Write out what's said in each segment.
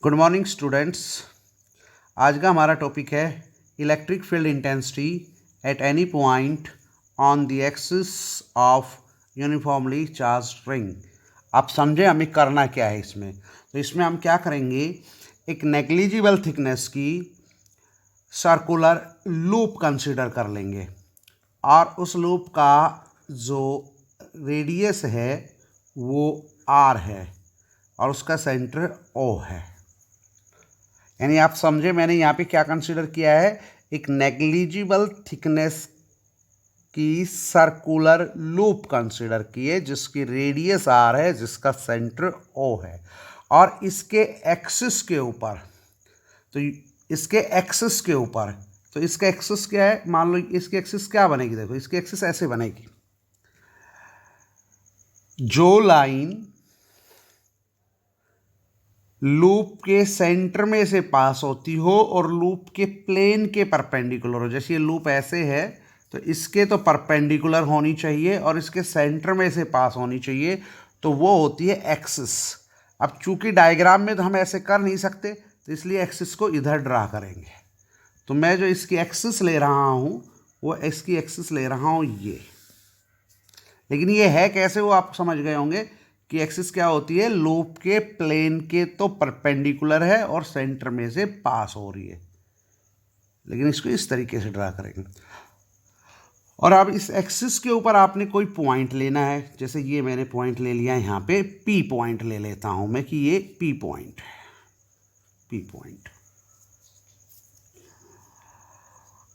Good morning students. आज का हमारा टॉपिक है electric field intensity at any point on the axis of uniformly charged ring. आप समझे हमें करना क्या है इसमें। तो इसमें हम क्या करेंगे, एक नेग्लिजिबल थिकनेस की सर्कुलर लूप कंसीडर कर लेंगे और उस लूप का जो रेडियस है वो आर है और उसका सेंटर ओ है। यानी आप समझे मैंने यहाँ पे क्या कंसीडर किया है, एक नेग्लिजिबल थिकनेस की सर्कुलर लूप कंसीडर की है जिसकी रेडियस आर है, जिसका सेंटर ओ है और इसके एक्सिस के ऊपर, तो इसके एक्सिस के ऊपर, तो इसका एक्सिस क्या है, मान लो इसकी एक्सिस क्या बनेगी, देखो इसकी एक्सिस ऐसे बनेगी। जो लाइन लूप के सेंटर में से पास होती हो और लूप के प्लेन के परपेंडिकुलर हो, जैसे ये लूप ऐसे है तो इसके तो परपेंडिकुलर होनी चाहिए और इसके सेंटर में से पास होनी चाहिए, तो वो होती है एक्सिस। अब चूंकि डायग्राम में तो हम ऐसे कर नहीं सकते तो इसलिए एक्सिस को इधर ड्रा करेंगे। तो मैं जो इसकी एक्सिस ले रहा हूँ वो इसकी एक्सिस ले रहा हूँ ये, लेकिन ये है कैसे वो आप समझ गए होंगे कि एक्सिस क्या होती है, लूप के प्लेन के तो परपेंडिकुलर है और सेंटर में से पास हो रही है, लेकिन इसको इस तरीके से ड्रा करेंगे। और अब इस एक्सिस के ऊपर आपने कोई पॉइंट लेना है, जैसे ये मैंने पॉइंट ले लिया यहाँ पे, पी पॉइंट ले लेता हूँ मैं कि ये पी पॉइंट, पी पॉइंट।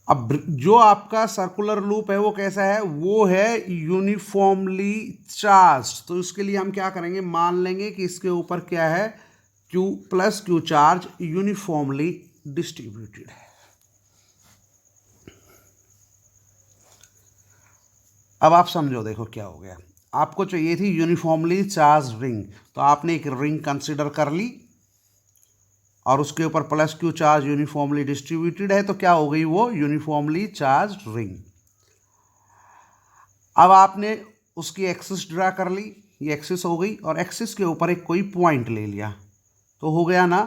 अब जो आपका सर्कुलर लूप है वो कैसा है, वो है यूनिफॉर्मली चार्ज। तो इसके लिए हम क्या करेंगे, मान लेंगे कि इसके ऊपर क्या है, Q plus Q charge uniformly distributed है। अब आप समझो, देखो क्या हो गया, आपको चाहिए थी यूनिफॉर्मली चार्ज रिंग, तो आपने एक रिंग कंसिडर कर ली और उसके ऊपर plus Q charge uniformly distributed है, तो क्या हो गई वो यूनिफॉर्मली चार्ज रिंग। अब आपने उसकी एक्सिस ड्रा कर ली, ये एक्सिस हो गई और एक्सिस के ऊपर एक कोई पॉइंट ले लिया, तो हो गया ना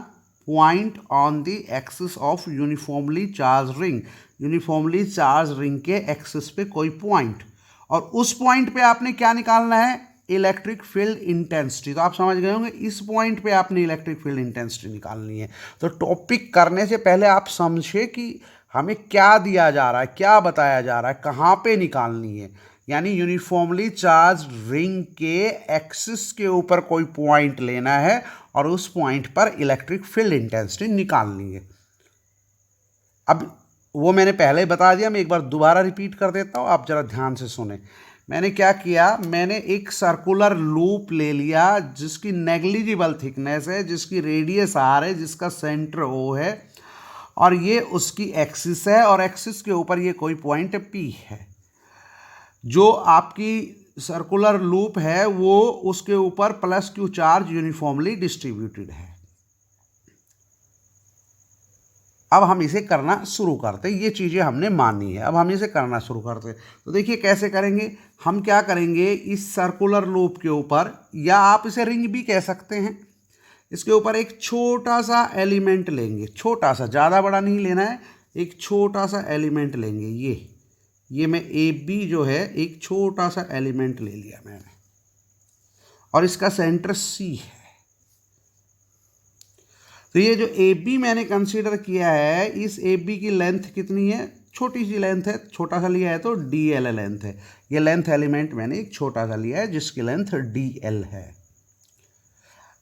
point on the axis of uniformly charge ring. Uniformly charge ring के एक्सिस पे कोई पॉइंट, और उस पॉइंट पे आपने क्या निकालना है, इलेक्ट्रिक फील्ड इंटेंसिटी। तो आप समझ गए होंगे इस पॉइंट पे आपने इलेक्ट्रिक फील्ड इंटेंसिटी निकालनी है। तो टॉपिक करने से पहले आप समझे कि हमें क्या दिया जा रहा है, क्या बताया जा रहा है, कहाँ पे निकालनी है। यानी यूनिफॉर्मली चार्ज रिंग के एक्सिस के ऊपर कोई पॉइंट लेना है और उस पॉइंट पर इलेक्ट्रिक फील्ड इंटेंसिटी निकालनी है। अब वो मैंने पहले ही बता दिया, मैं एक बार दोबारा रिपीट कर देता हूँ, आप जरा ध्यान से सुने। मैंने क्या किया, मैंने एक सर्कुलर लूप ले लिया जिसकी नेग्लिजिबल थिकनेस है, जिसकी रेडियस आर है, जिसका सेंटर ओ है और ये उसकी एक्सिस है और एक्सिस के ऊपर ये कोई पॉइंट पी है। जो आपकी सर्कुलर लूप है वो उसके ऊपर plus Q charge uniformly distributed है। अब हम इसे करना शुरू करते, ये चीज़ें हमने मानी है, अब हम इसे करना शुरू करते। तो देखिए कैसे करेंगे, हम क्या करेंगे, इस सर्कुलर लूप के ऊपर, या आप इसे रिंग भी कह सकते हैं, इसके ऊपर एक छोटा सा एलिमेंट लेंगे, छोटा सा, ज़्यादा बड़ा नहीं लेना है, एक छोटा सा एलिमेंट लेंगे। ये मैं ए बी जो है एक छोटा सा एलिमेंट ले लिया मैंने और इसका सेंटर सी है। तो ये जो ए बी मैंने कंसीडर किया है, इस ए बी की लेंथ कितनी है, छोटी सी लेंथ है, छोटा सा लिया है तो डी एल लेंथ है। ये लेंथ एलिमेंट मैंने एक छोटा सा लिया है जिसकी लेंथ डी एल है।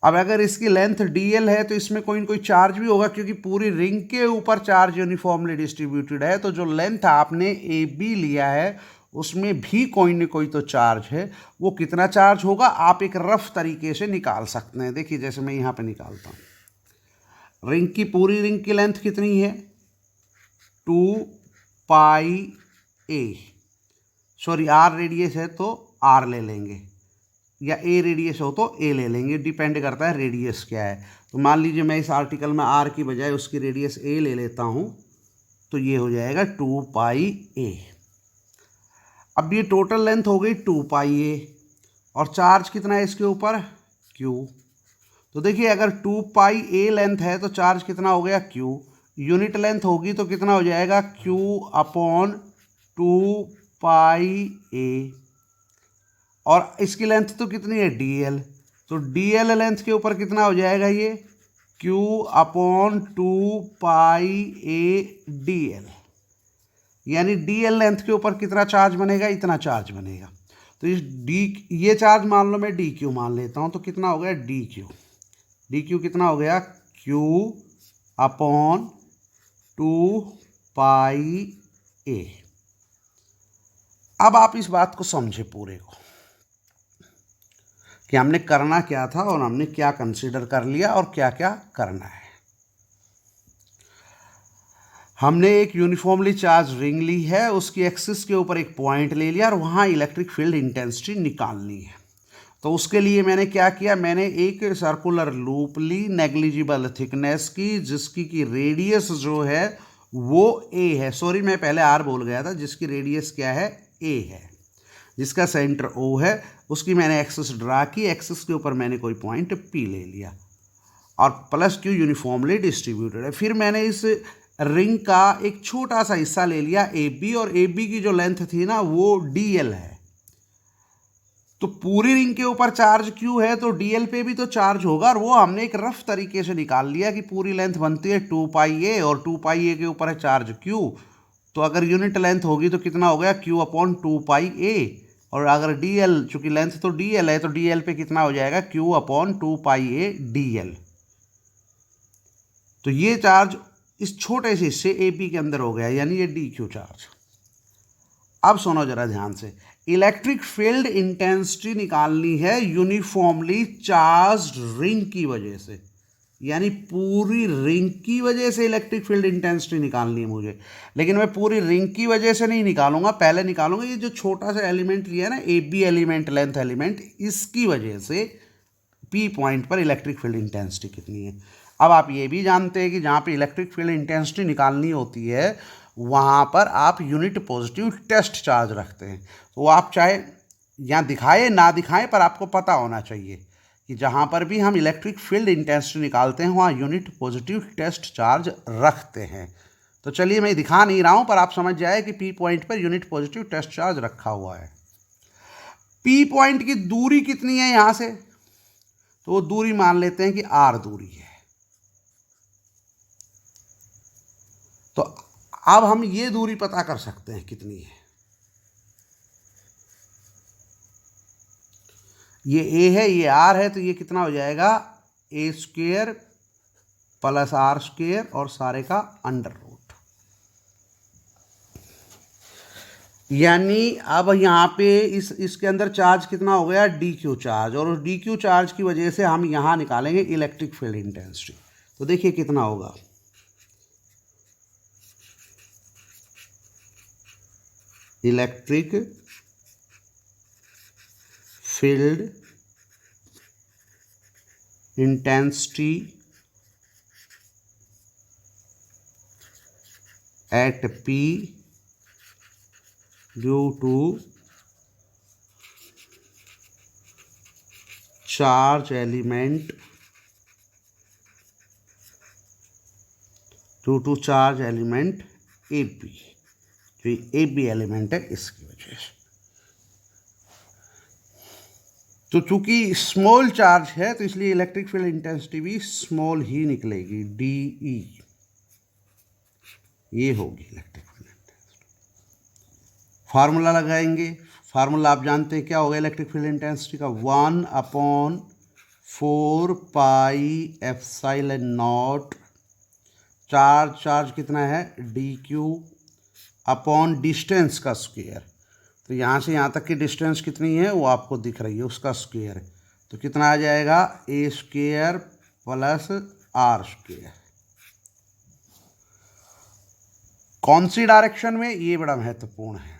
अब अगर इसकी लेंथ डी एल है तो इसमें कोई ना कोई चार्ज भी होगा, क्योंकि पूरी रिंग के ऊपर चार्ज यूनिफॉर्मली डिस्ट्रीब्यूटेड है। तो जो लेंथ आपने ए बी लिया है उसमें भी कोई ना कोई तो चार्ज है। वो कितना चार्ज होगा आप एक रफ तरीके से निकाल सकते हैं। देखिए जैसे मैं यहाँ पे निकालता हूँ, रिंग की, पूरी रिंग की लेंथ कितनी है, 2 पाई ए, सॉरी आर रेडियस है तो आर ले लेंगे, या ए रेडियस हो तो ए ले लेंगे, डिपेंड करता है रेडियस क्या है। तो मान लीजिए मैं इस आर्टिकल में आर की बजाय उसकी रेडियस ए ले लेता हूँ, तो ये हो जाएगा 2 पाई ए। अब ये टोटल लेंथ हो गई 2 पाई ए और चार्ज कितना है इसके ऊपर, क्यू। तो देखिए अगर 2 पाई ए लेंथ है तो चार्ज कितना हो गया Q, यूनिट लेंथ होगी तो कितना हो जाएगा Q अपॉन 2 पाई ए, और इसकी लेंथ तो कितनी है dl, तो dl लेंथ के ऊपर कितना हो जाएगा ये Q अपॉन 2 पाई ए dl, यानी dl लेंथ के ऊपर कितना चार्ज बनेगा, इतना चार्ज बनेगा। तो इस ये चार्ज मान लो मैं dq मान लेता हूँ, तो कितना हो गया dq कितना हो गया Q अपॉन 2 पाई ए। अब आप इस बात को समझे पूरे को कि हमने करना क्या था और हमने क्या कंसीडर कर लिया और क्या क्या करना है। हमने एक यूनिफॉर्मली चार्ज रिंग ली है, उसकी एक्सिस के ऊपर एक पॉइंट ले लिया और वहाँ इलेक्ट्रिक फील्ड इंटेंसिटी निकालनी है। तो उसके लिए मैंने क्या किया, मैंने एक सर्कुलर लूप ली नेग्लिजिबल थिकनेस की, जिसकी की रेडियस जो है वो a है, सॉरी मैं पहले r बोल गया था, जिसकी रेडियस क्या है a है, जिसका सेंटर O है, उसकी मैंने एक्सिस ड्रा की, एक्सिस के ऊपर मैंने कोई पॉइंट P ले लिया और प्लस Q यूनिफॉर्मली डिस्ट्रीब्यूटेड है। फिर मैंने इस रिंग का एक छोटा सा हिस्सा ले लिया AB, और AB की जो लेंथ थी ना वो dl है। तो पूरी रिंग के ऊपर चार्ज Q है तो dl पे भी तो चार्ज होगा, और वो हमने एक रफ तरीके से निकाल लिया कि पूरी लेंथ बनती है 2 पाई ए और 2 पाई ए के ऊपर है चार्ज Q। तो अगर यूनिट लेंथ होगी तो कितना हो गया Q अपॉन 2 पाई ए, और अगर dl, चूंकि लेंथ तो dl है तो dl पे कितना हो जाएगा Q अपॉन 2 पाई ए dl। तो ये चार्ज इस छोटे से हिस्से AB के अंदर हो गया, यानी ये dq चार्ज। अब सुनो जरा ध्यान से, इलेक्ट्रिक फील्ड इंटेंसिटी निकालनी है यूनिफॉर्मली चार्ज रिंग की वजह से, यानी पूरी रिंग की वजह से इलेक्ट्रिक फील्ड इंटेंसिटी निकालनी है मुझे। लेकिन मैं पूरी रिंग की वजह से नहीं निकालूंगा, पहले निकालूंगा ये जो छोटा सा एलिमेंट लिया है ना AB एलिमेंट, लेंथ एलिमेंट, इसकी वजह से P पॉइंट पर इलेक्ट्रिक फील्ड इंटेंसिटी कितनी है। अब आप ये भी जानते हैं कि जहाँ पे इलेक्ट्रिक फील्ड इंटेंसिटी निकालनी होती है वहाँ पर आप यूनिट पॉजिटिव टेस्ट चार्ज रखते हैं। तो आप चाहे यहाँ दिखाए ना दिखाएं, पर आपको पता होना चाहिए कि जहाँ पर भी हम इलेक्ट्रिक फील्ड इंटेंसिटी निकालते हैं वहाँ यूनिट पॉजिटिव टेस्ट चार्ज रखते हैं। तो चलिए मैं दिखा नहीं रहा हूँ, पर आप समझ जाए कि P पॉइंट पर यूनिट पॉजिटिव टेस्ट चार्ज रखा हुआ है। P पॉइंट की दूरी कितनी है यहाँ से, तो वो दूरी मान लेते हैं कि R दूरी है। तो अब हम ये दूरी पता कर सकते हैं कितनी है। ये A है, ये R है, तो ये कितना हो जाएगा A square plus R square और सारे का अंडर रूट। यानी अब यहाँ पे इसके अंदर चार्ज कितना हो गया dq चार्ज, और उस dq चार्ज की वजह से हम यहाँ निकालेंगे इलेक्ट्रिक फील्ड इंटेंसिटी। तो देखिए कितना होगा, electric field intensity at P due to charge element, due to charge element AB, जो AB एलिमेंट है इसकी वजह से। तो चूंकि स्मॉल चार्ज है तो इसलिए इलेक्ट्रिक फील्ड इंटेंसिटी भी स्मॉल ही निकलेगी, DE ये होगी इलेक्ट्रिक फील्ड इंटेंसिटी। फार्मूला लगाएंगे, फार्मूला आप जानते हैं क्या होगा इलेक्ट्रिक फील्ड इंटेंसिटी का, 1/4 पाई एप्सिलॉन नॉट, चार्ज कितना है dq अपॉन डिस्टेंस का स्क्वायर। तो यहाँ से यहाँ तक की डिस्टेंस कितनी है वो आपको दिख रही है, उसका स्क्वायर। तो कितना आ जाएगा A square plus R square. कौन सी डायरेक्शन में, ये बड़ा महत्वपूर्ण है।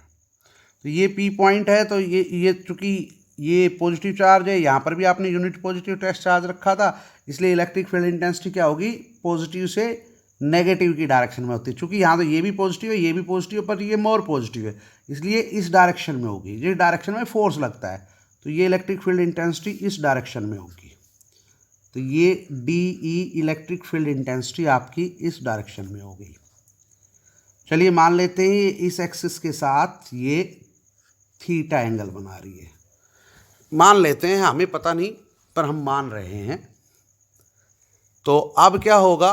तो ये P पॉइंट है, तो ये चूंकि ये पॉजिटिव चार्ज है, यहाँ पर भी आपने यूनिट पॉजिटिव टेस्ट चार्ज रखा था, इसलिए इलेक्ट्रिक फील्ड इंटेंसिटी क्या होगी, पॉजिटिव से नेगेटिव की डायरेक्शन में होती है। चूंकि यहाँ तो ये भी पॉजिटिव है, ये भी पॉजिटिव है, पर ये मोर पॉजिटिव है, इसलिए इस डायरेक्शन में होगी। जिस डायरेक्शन में फोर्स लगता है तो ये इलेक्ट्रिक फील्ड इंटेंसिटी इस डायरेक्शन में होगी। तो ये D E electric field intensity आपकी इस डायरेक्शन में हो गई। चलिए मान लेते हैं इस एक्सिस के साथ ये थीटा एंगल बना रही है, मान लेते हैं, हमें पता नहीं पर हम मान रहे हैं। तो अब क्या होगा,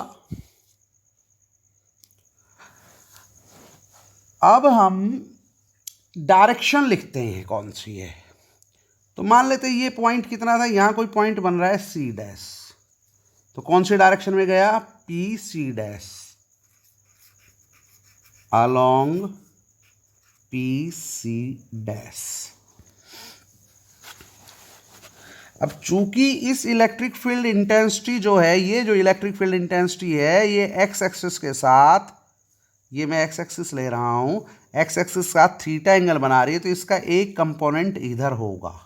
अब हम डायरेक्शन लिखते हैं कौन सी है। तो मान लेते हैं ये पॉइंट कितना था, यहां कोई पॉइंट बन रहा है सी डैश, तो कौन सी डायरेक्शन में गया, P C dash along P C dash. अब चूंकि इस इलेक्ट्रिक फील्ड इंटेंसिटी जो है, ये जो इलेक्ट्रिक फील्ड इंटेंसिटी है ये एक्स एक्सिस के साथ, ये मैं एक्स एक्सिस ले रहा हूं, एक्स एक्सिस के साथ थीटा एंगल बना रही है, तो इसका एक कंपोनेंट इधर होगा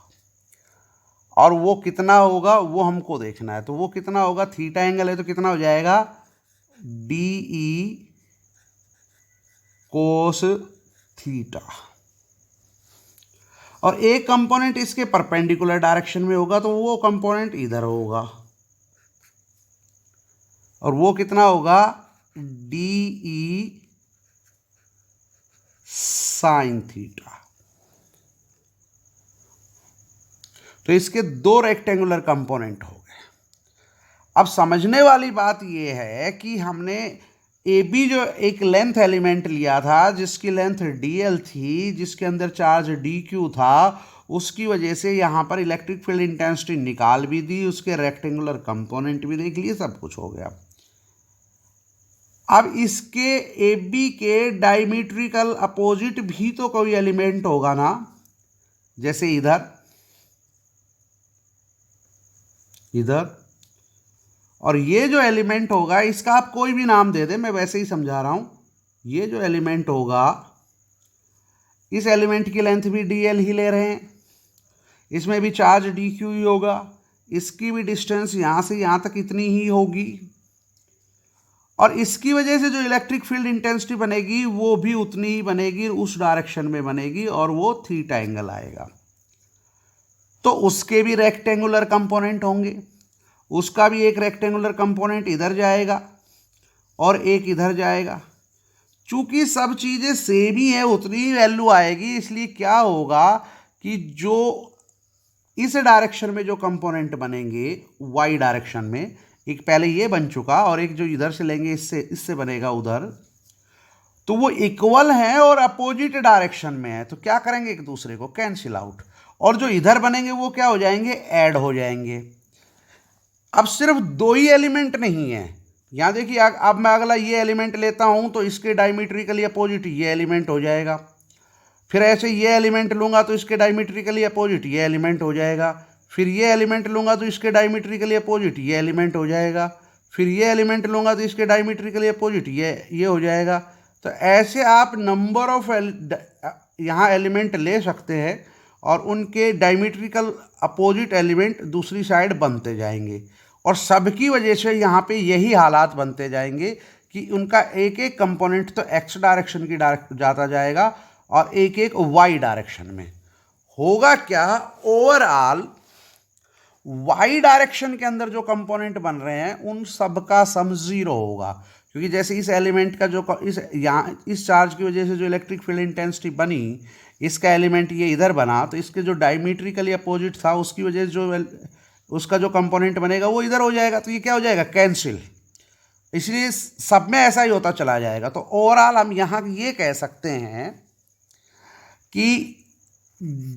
और वो कितना होगा वो हमको देखना है। तो वो कितना होगा, थीटा एंगल है तो कितना हो जाएगा, डी ई कोस थीटा, और एक कंपोनेंट इसके परपेंडिकुलर डायरेक्शन में होगा तो वो कंपोनेंट इधर होगा, और वो कितना होगा, डी ई साइन थीटा। तो इसके दो रेक्टेंगुलर कंपोनेंट हो गए। अब समझने वाली बात यह है कि हमने ए बी जो एक लेंथ एलिमेंट लिया था जिसकी लेंथ dl थी, जिसके अंदर चार्ज dq था, उसकी वजह से यहाँ पर इलेक्ट्रिक फील्ड इंटेंसिटी निकाल भी दी, उसके रेक्टेंगुलर कंपोनेंट भी देख लिए, सब कुछ हो गया। अब इसके ए बी के डायमीट्रिकल अपोजिट भी तो कोई एलिमेंट होगा ना, जैसे इधर इधर, और ये जो एलिमेंट होगा इसका आप कोई भी नाम दे दें, मैं वैसे ही समझा रहा हूं। ये जो एलिमेंट होगा, इस एलिमेंट की लेंथ भी dl ही ले रहे हैं, इसमें भी चार्ज dq ही होगा, इसकी भी डिस्टेंस यहां से यहां तक इतनी ही होगी, और इसकी वजह से जो इलेक्ट्रिक फील्ड इंटेंसिटी बनेगी वो भी उतनी ही बनेगी, उस डायरेक्शन में बनेगी, और वो थीटा एंगल आएगा। तो उसके भी रेक्टेंगुलर कंपोनेंट होंगे, उसका भी एक रेक्टेंगुलर कंपोनेंट इधर जाएगा और एक इधर जाएगा। चूंकि सब चीज़ें सेम ही है उतनी ही वैल्यू आएगी, इसलिए क्या होगा कि जो इस डायरेक्शन में जो कंपोनेंट बनेंगे वाई डायरेक्शन में, एक पहले ये बन चुका और एक जो इधर से लेंगे इससे बनेगा उधर, तो वो इक्वल है और अपोजिट डायरेक्शन में है, तो क्या करेंगे, एक दूसरे को कैंसिल आउट, और जो इधर बनेंगे वो क्या हो जाएंगे, ऐड हो जाएंगे। अब सिर्फ दो ही एलिमेंट नहीं है, यहां देखिए, अब मैं अगला ये एलिमेंट लेता हूं तो इसके डायमीट्रिकली अपोजिट ये एलिमेंट हो जाएगा, फिर ऐसे ये एलिमेंट लूंगा तो इसके डायमीट्रिकली अपोजिट ये एलिमेंट हो जाएगा, फिर ये एलिमेंट लूंगा तो इसके डायमीट्रिकली अपोजिट ये एलिमेंट हो जाएगा, फिर ये एलिमेंट लूंगा तो इसके डायमीट्रिकली अपोजिट ये हो जाएगा। तो ऐसे आप नंबर ऑफ यहाँ एलिमेंट ले सकते हैं और उनके डायमीट्रिकल अपोजिट एलिमेंट दूसरी साइड बनते जाएंगे, और सबकी वजह से यहाँ पे यही हालात बनते जाएंगे कि उनका एक एक कंपोनेंट तो एक्स डायरेक्शन की जाता जाएगा और एक एक वाई डायरेक्शन में। होगा क्या, ओवरऑल वाई डायरेक्शन के अंदर जो कंपोनेंट बन रहे हैं उन सब का सम जीरो होगा, क्योंकि जैसे इस एलिमेंट का जो इस चार्ज की वजह से जो इलेक्ट्रिक फील्ड इंटेंसिटी बनी, इसका एलिमेंट ये इधर बना, तो इसके जो डायमीट्रिकली अपोजिट था उसकी वजह से जो उसका जो कंपोनेंट बनेगा वो इधर हो जाएगा, तो ये क्या हो जाएगा, कैंसिल। इसलिए सब में ऐसा ही होता चला जाएगा। तो ओवरऑल हम यहाँ ये कह सकते हैं कि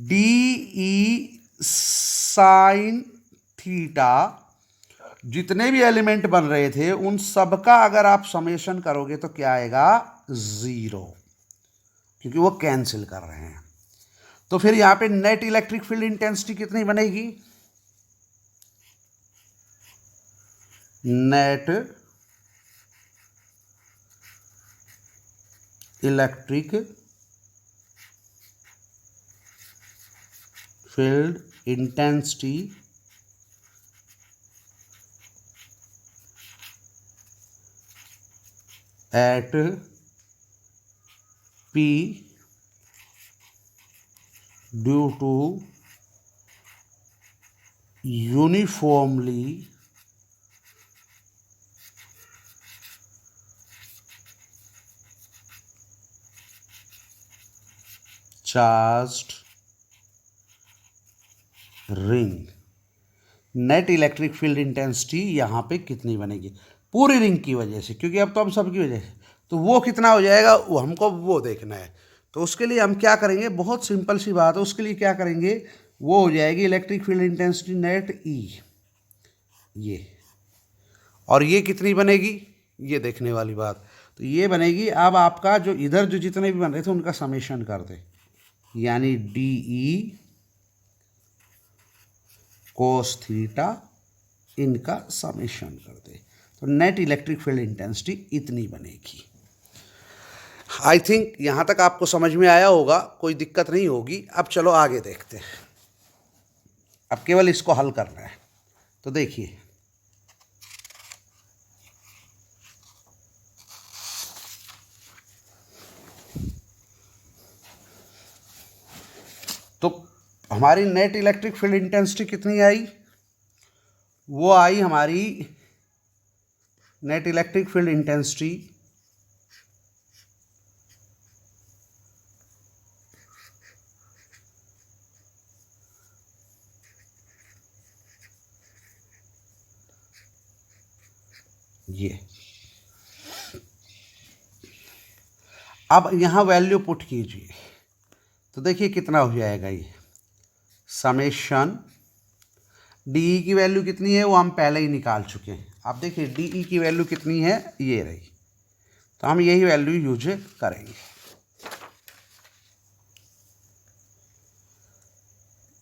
डी ई साइन थीटा जितने भी एलिमेंट बन रहे थे उन सब का अगर आप समेशन करोगे तो क्या आएगा, जीरो, क्योंकि वो कैंसिल कर रहे हैं। तो फिर यहां पे नेट इलेक्ट्रिक फील्ड इंटेंसिटी कितनी बनेगी, net electric field intensity at P due to uniformly charged ring, net electric field intensity यहाँ पे कितनी बनेगी पूरी रिंग की वजह से, क्योंकि अब तो हम सब की वजह से, तो वो कितना हो जाएगा वो हमको वो देखना है। तो उसके लिए हम क्या करेंगे, बहुत सिंपल सी बात है, उसके लिए क्या करेंगे, वो हो जाएगी इलेक्ट्रिक फील्ड इंटेंसिटी नेट ई, ये, और ये कितनी बनेगी ये देखने वाली बात। तो ये बनेगी, अब आपका जो इधर जो जितने भी बन रहे थे उनका समेशन कर दे, यानी डी ई कोस थीटा, इनका समेशन कर दे, तो नेट इलेक्ट्रिक फील्ड इंटेंसिटी इतनी बनेगी। आई थिंक यहाँ तक आपको समझ में आया होगा, कोई दिक्कत नहीं होगी। अब चलो आगे देखते हैं, अब केवल इसको हल करना है। तो देखिए तो हमारी नेट इलेक्ट्रिक फील्ड इंटेंसिटी कितनी आई, वो आई हमारी नेट इलेक्ट्रिक फील्ड इंटेंसिटी ये। अब यहाँ वैल्यू पुट कीजिए, तो देखिए कितना हो जाएगा ये, समेशन डी की वैल्यू कितनी है वो हम पहले ही निकाल चुके हैं। अब देखिए डी की वैल्यू कितनी है, ये रही, तो हम यही वैल्यू यूज करेंगे।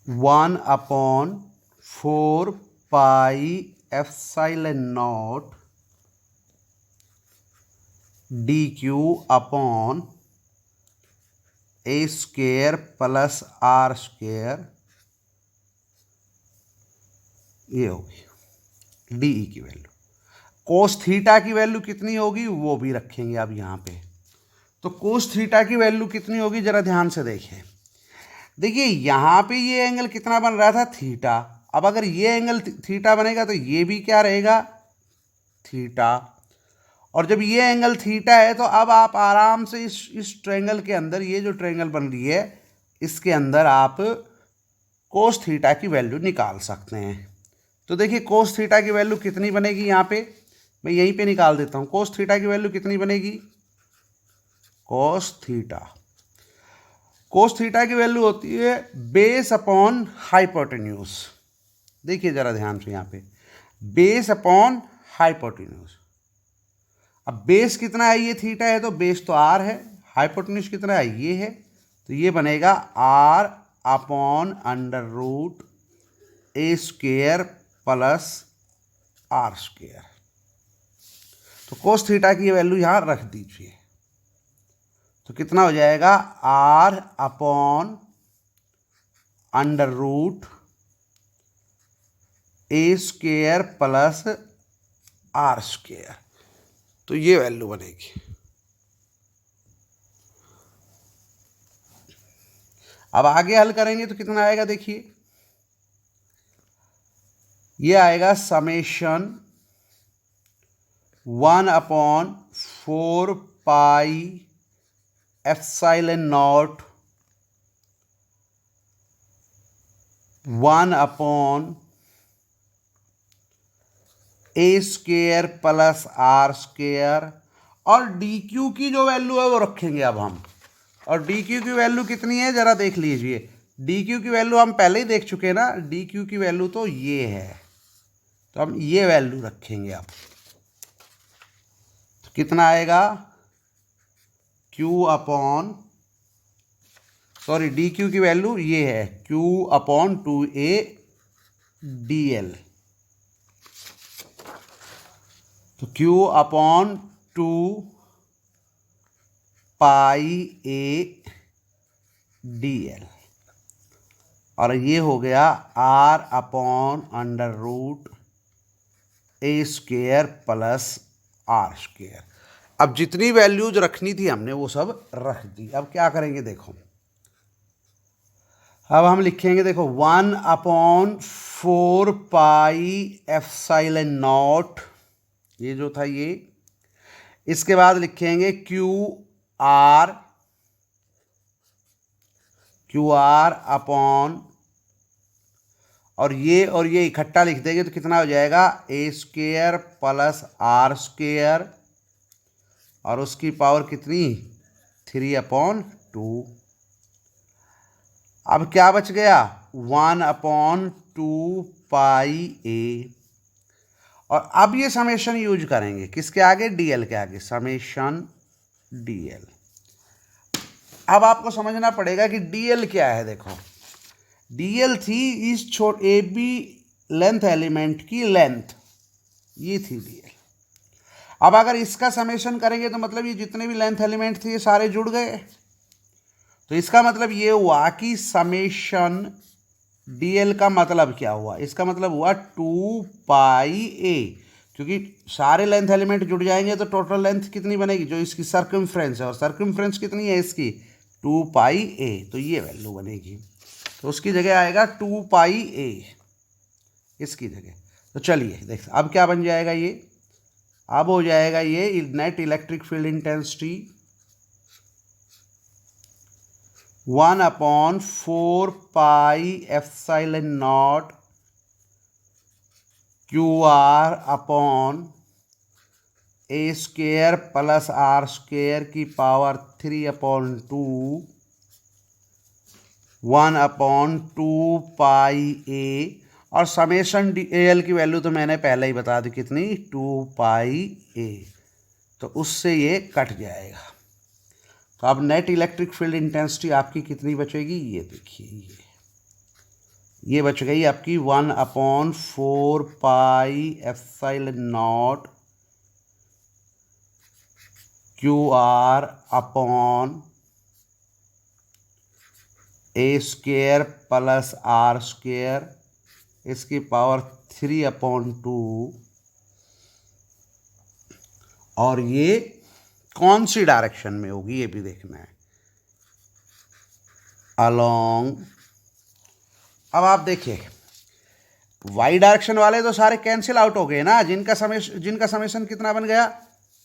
1/4 pi epsilon naught D Q upon A square plus are square, ये होगी डी की वैल्यू। कोस थीटा की वैल्यू कितनी होगी वो भी रखेंगे अब यहाँ पे। तो कोस थीटा की वैल्यू कितनी होगी जरा ध्यान से देखें। देखिए यहाँ पे ये एंगल कितना बन रहा था, थीटा। अब अगर ये एंगल थीटा बनेगा तो ये भी क्या रहेगा, थीटा। और जब ये एंगल थीटा है तो अब आप आराम से इस ट्रायंगल के अंदर, ये जो ट्रायंगल बन रही है इसके अंदर आप कोस थीटा की वैल्यू निकाल सकते हैं। तो देखिए कोस थीटा की वैल्यू कितनी बनेगी, यहाँ पे मैं यहीं पे निकाल देता हूँ। कोस थीटा की वैल्यू कितनी बनेगी, कोस थीटा की वैल्यू होती है बेस अपॉन हाइपोटेन्यूज। देखिए जरा ध्यान से, यहाँ पे बेस अपॉन हाइपोटेन्यूज। अब बेस कितना है, ये थीटा है तो बेस तो आर है, हाइपोटेन्यूज कितना है ये है, तो ये बनेगा R upon under root A square plus are square. तो कोस थीटा की वैल्यू यहाँ रख दीजिए, तो कितना हो जाएगा, R upon under root A square plus are square, तो ये वैल्यू बनेगी। अब आगे हल करेंगे तो कितना आएगा, देखिए ये आएगा summation 1/4 pi epsilon naught 1/a square plus are square, और डी क्यू की जो वैल्यू है वो रखेंगे अब हम। और डी क्यू की वैल्यू कितनी है जरा देख लीजिए, डी क्यू की वैल्यू हम पहले ही देख चुके हैं ना, डी क्यू की वैल्यू तो ये है, तो हम ये वैल्यू रखेंगे अब। तो कितना आएगा, डी क्यू की वैल्यू ये है Q/2a dl। तो Q/2 पाई a dl, और ये हो गया R upon under root A square plus are square. अब जितनी वैल्यूज रखनी थी हमने वो सब रख दी। अब क्या करेंगे देखो, अब हम लिखेंगे देखो 1/4 पाई एप्सिलॉन नॉट, ये जो था ये, इसके बाद लिखेंगे Q R Q r upon, और ये इकट्ठा लिख देंगे तो कितना हो जाएगा, ए स्क्वेयर प्लस आर स्क्वेयर, और उसकी पावर कितनी, 3/2। अब क्या बच गया, 1/2 पाई ए। और अब ये समेशन यूज करेंगे किसके आगे, डीएल के आगे, समेशन डीएल। अब आपको समझना पड़ेगा कि डीएल क्या है। देखो डीएल थी इस ए बी लेंथ एलिमेंट की लेंथ, ये थी डीएल। अब अगर इसका समेशन करेंगे तो मतलब ये जितने भी लेंथ एलिमेंट थे ये सारे जुड़ गए। तो इसका मतलब ये हुआ कि समेशन डीएल का मतलब क्या हुआ, इसका मतलब हुआ 2 पाई ए, क्योंकि सारे लेंथ एलिमेंट जुड़ जाएंगे तो टोटल लेंथ कितनी बनेगी, जो इसकी सर्कमफ्रेंस है, और सर्कमफ्रेंस कितनी है इसकी, 2 पाई ए। तो ये वैल्यू बनेगी, तो उसकी जगह आएगा 2 पाई ए इसकी जगह। तो चलिए देख अब क्या बन जाएगा ये, अब हो जाएगा ये net electric field intensity 1/4 pi epsilon not q r upon A square plus are square की पावर 3/2 1/2 पाई ए। और समेशन डी एल की वैल्यू तो मैंने पहले ही बता दी कितनी, 2 पाई ए। तो उससे ये कट जाएगा। तो अब नेट इलेक्ट्रिक फील्ड इंटेंसिटी आपकी कितनी बचेगी, ये देखिए ये बच गई आपकी 1/4 pi epsilon not q r upon A square plus are square, इसकी पावर 3/2। और ये कौन सी डायरेक्शन में होगी ये भी देखना है, अलोंग। अब आप देखिए वाई डायरेक्शन वाले तो सारे कैंसिल आउट हो गए ना, जिनका समेशन कितना बन गया,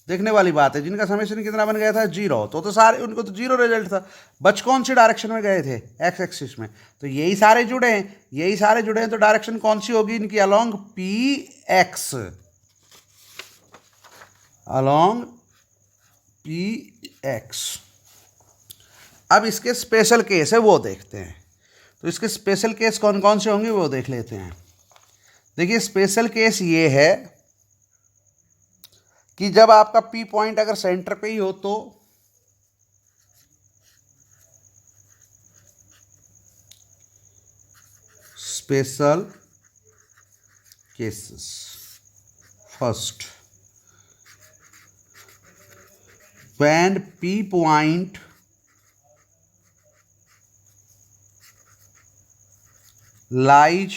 देखने वाली बात है, जिनका समेशन कितना बन गया था 0, तो सारे उनको तो 0 रिजल्ट था। बच कौन सी डायरेक्शन में गए थे, एक्स एक्सिस में, तो यही सारे जुड़े हैं, यही सारे जुड़े हैं, तो डायरेक्शन कौन सी होगी इनकी, along P x, along P x. अब इसके स्पेशल केस है वो देखते हैं। तो इसके स्पेशल केस कौन कौन से होंगे वो देख लेते हैं। देखिए स्पेशल केस ये है कि जब आपका पी पॉइंट अगर सेंटर पे ही हो तो special cases. First, when P point lies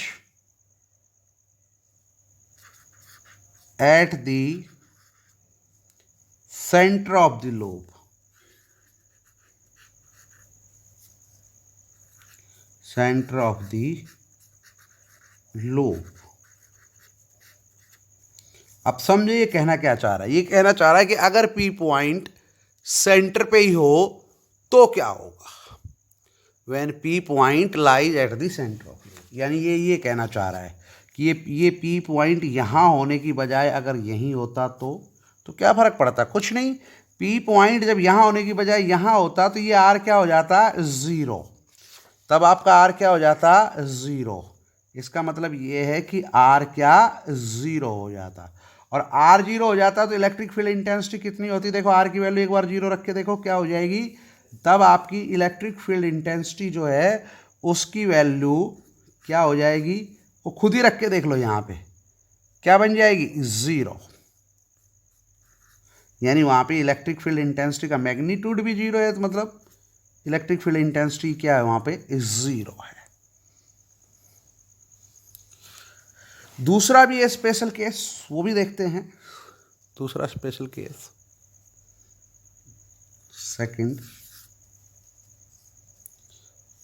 at the center of the lobe, center of the lobe। अब समझे ये कहना क्या चाह रहा है, ये कहना चाह रहा है कि अगर P पॉइंट सेंटर पे ही हो तो क्या होगा, when P point lies at the centre of lobe. यानी ये कहना चाह रहा है कि ये P पॉइंट यहाँ होने की बजाय अगर यहीं होता तो क्या फ़र्क पड़ता, कुछ नहीं। P पॉइंट जब यहाँ होने की बजाय यहाँ होता तो ये R क्या हो जाता, 0। तब आपका R क्या हो जाता, 0। इसका मतलब ये है कि R क्या, 0 हो जाता। और R 0 हो जाता तो इलेक्ट्रिक फील्ड इंटेंसिटी कितनी होती, देखो R की वैल्यू एक बार 0 रख के देखो क्या हो जाएगी। तब आपकी इलेक्ट्रिक फील्ड इंटेंसिटी जो है उसकी वैल्यू क्या हो जाएगी, वो खुद ही रख के देख लो, यहाँ पे क्या बन जाएगी, 0। यानी वहाँ पे इलेक्ट्रिक फील्ड इंटेंसिटी का मैग्नीट्यूड भी 0 है, तो मतलब इलेक्ट्रिक फील्ड इंटेंसिटी क्या है वहाँ पे, 0 है। दूसरा भी है स्पेशल केस, वो भी देखते हैं। दूसरा स्पेशल केस, सेकंड,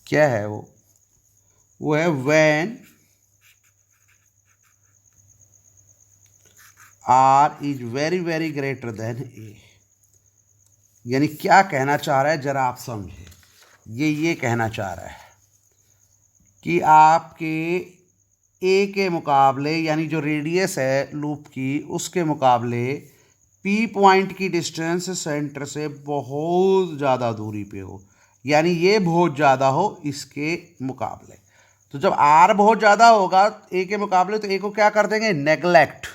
क्या है वो है when R is very very greater than A. यानी क्या कहना चाह रहा है जरा आप समझे। ये कहना चाह रहा है कि आपके ए के मुकाबले, यानी जो रेडियस है लूप की, उसके मुकाबले पी पॉइंट की डिस्टेंस सेंटर से बहुत ज़्यादा दूरी पे हो, यानी ये बहुत ज़्यादा हो इसके मुकाबले। तो जब आर बहुत ज़्यादा होगा ए के मुकाबले, तो ए को क्या कर देंगे, नेगलेक्ट।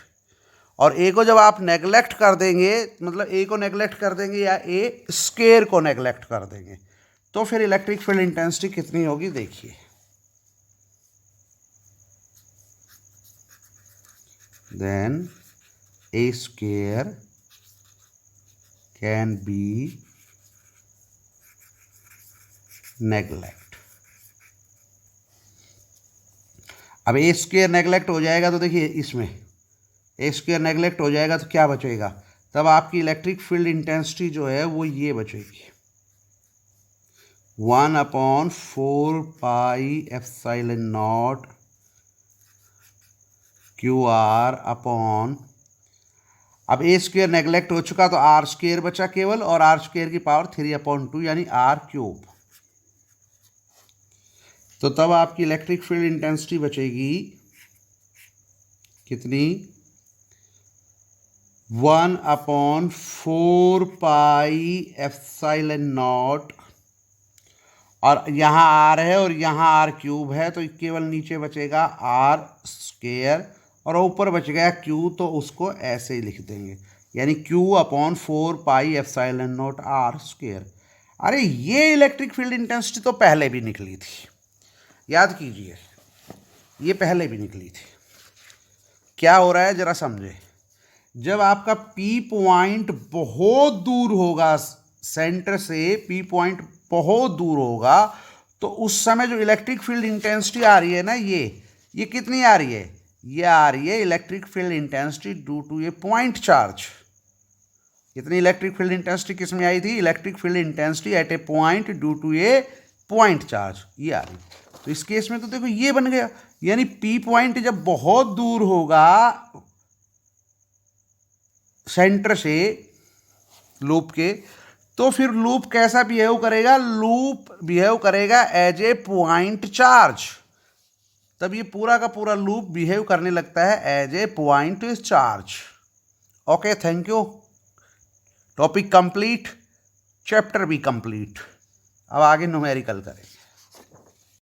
और ए को जब आप नेगलेक्ट कर देंगे, मतलब ए को नेगलेक्ट कर देंगे या ए स्केयर को नेगलेक्ट कर देंगे, तो फिर इलेक्ट्रिक फील्ड इंटेंसिटी कितनी होगी, देखिए। Then a square can be neglect. अब ए स्क्वायर नेगलेक्ट हो जाएगा तो देखिए इसमें ए स्क्वायर नेगलेक्ट हो जाएगा तो क्या बचेगा, तब आपकी इलेक्ट्रिक फील्ड इंटेंसिटी जो है वो ये बचेगी, 1/4 pi epsilon not q r upon, अब ए स्क्वायर नेगलेक्ट हो चुका तो आर स्क्वायर बचा केवल, और आर स्क्वायर की पावर 3/2 यानी आर क्यूब। तो तब आपकी इलेक्ट्रिक फील्ड इंटेंसिटी बचेगी कितनी, 1/4 पाई एप्सिलॉन नॉट, और यहाँ आर है और यहाँ आर क्यूब है, तो केवल नीचे बचेगा आर स्क्वायर और ऊपर बच गया क्यू, तो उसको ऐसे ही लिख देंगे, यानी Q/4 pi epsilon not r square. अरे ये इलेक्ट्रिक फील्ड इंटेंसिटी तो पहले भी निकली थी, याद कीजिए, ये पहले भी निकली थी। क्या हो रहा है जरा समझे, जब आपका पी पॉइंट बहुत दूर होगा सेंटर से, पी पॉइंट बहुत दूर होगा, तो उस समय जो इलेक्ट्रिक फील्ड इंटेंसिटी आ रही है ना, ये कितनी आ रही है, ये आ रही है electric field intensity due to a point charge. कितनी इलेक्ट्रिक फील्ड इंटेंसिटी किस में आई थी, electric field intensity at a point due to a point charge, ये आ रही। तो इस केस में तो देखो ये बन गया, यानी पी पॉइंट जब बहुत दूर होगा सेंटर से लूप के, तो फिर लूप कैसा बिहेव करेगा, लूप बिहेव करेगा एज ए पॉइंट चार्ज। तब ये पूरा का पूरा लूप बिहेव करने लगता है as a point charge. Okay, thank you. Topic complete, chapter भी कंप्लीट। अब आगे न्यूमेरिकल करें।